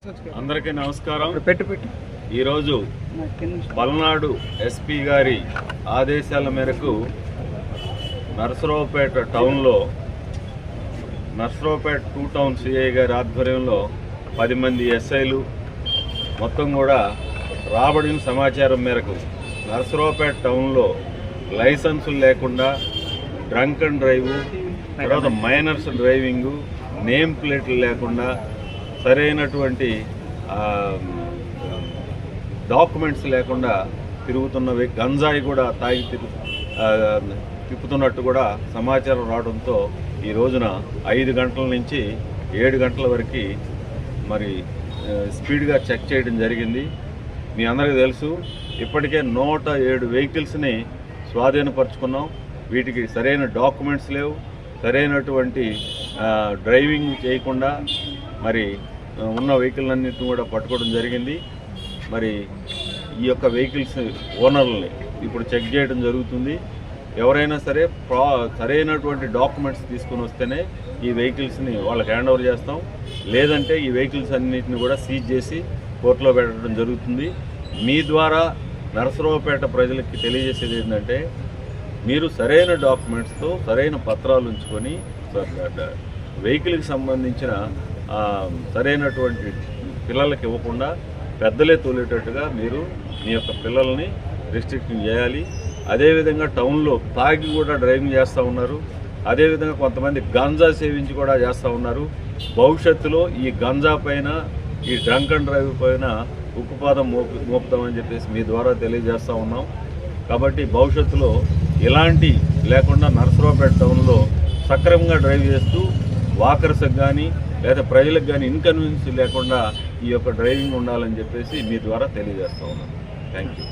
అందరికీ నమస్కారం. ఈరోజు పల్నాడు ఎస్పీ గారి ఆదేశాల మేరకు నరసరావుపేట టౌన్లో నరసరావుపేట 2 టౌన్ సిఐ గారి ఆధ్వర్యంలో 10 మంది ఎస్ఐలు మొత్తం కూడా రాబడిన సమాచారం మేరకు నరసరావుపేట టౌన్లో లైసెన్సులు లేకుండా డ్రంక్ అండ్ డ్రైవ్, తర్వాత మైనర్స్ డ్రైవింగు, నేమ్ ప్లేట్లు లేకుండా, సరైనటువంటి డాక్యుమెంట్స్ లేకుండా తిరుగుతున్నవి, గంజాయి కూడా తాగి తిప్పుతున్నట్టు కూడా సమాచారం రావడంతో ఈ రోజున 5 గంటల నుంచి 7 గంటల వరకు మరి స్పీడ్గా చెక్ చేయడం జరిగింది. మీ అందరికీ తెలుసు, ఇప్పటికే 107 వెహికల్స్ని స్వాధీనపరుచుకున్నాం. వీటికి సరైన డాక్యుమెంట్స్ లేవు, సరైనటువంటి డ్రైవింగ్ చేయకుండా మరి ఉన్న వెహికల్ కూడా పట్టుకోవడం జరిగింది. మరి ఈ యొక్క వెహికల్స్ ఓనర్లని ఇప్పుడు చెక్ చేయడం జరుగుతుంది. ఎవరైనా సరే సరైనటువంటి డాక్యుమెంట్స్ తీసుకుని వస్తేనే ఈ వెహికల్స్ని వాళ్ళకి హ్యాండ్ ఓవర్ చేస్తాం, లేదంటే ఈ వెహికల్స్ అన్నింటిని కూడా సీజ్ చేసి కోర్టులో పెట్టడం జరుగుతుంది. మీ ద్వారా నరసరావుపేట ప్రజలకి తెలియజేసేది ఏంటంటే, మీరు సరైన డాక్యుమెంట్స్తో సరైన పత్రాలు ఉంచుకొని వెహికల్కి సంబంధించిన సరైనటువంటి పిల్లలకి ఇవ్వకుండా పెద్దలే తోలేటట్టుగా మీరు మీ యొక్క పిల్లల్ని రిస్ట్రిక్షన్ చేయాలి. అదేవిధంగా టౌన్లో తాగి కూడా డ్రైవింగ్ చేస్తూ ఉన్నారు. అదేవిధంగా కొంతమంది గంజా సేవించి కూడా చేస్తూ ఉన్నారు. భవిష్యత్తులో ఈ గంజా పైన, ఈ డ్రంక్ అండ్ డ్రైవ్ పైన ఉక్కుపాదం మోపుతామని చెప్పేసి మీ ద్వారా తెలియజేస్తూ ఉన్నాం. కాబట్టి భవిష్యత్తులో ఇలాంటి లేకుండా నరసరావుపేట టౌన్లో సక్రమంగా డ్రైవ్ చేస్తూ వాకర్స్కి కానీ లేదా ప్రజలకు కానీ ఇన్కన్వీనియన్స్ లేకుండా ఈ యొక్క డ్రైవింగ్ ఉండాలని చెప్పేసి మీ ద్వారా తెలియజేస్తూ ఉన్నాం. Thank you.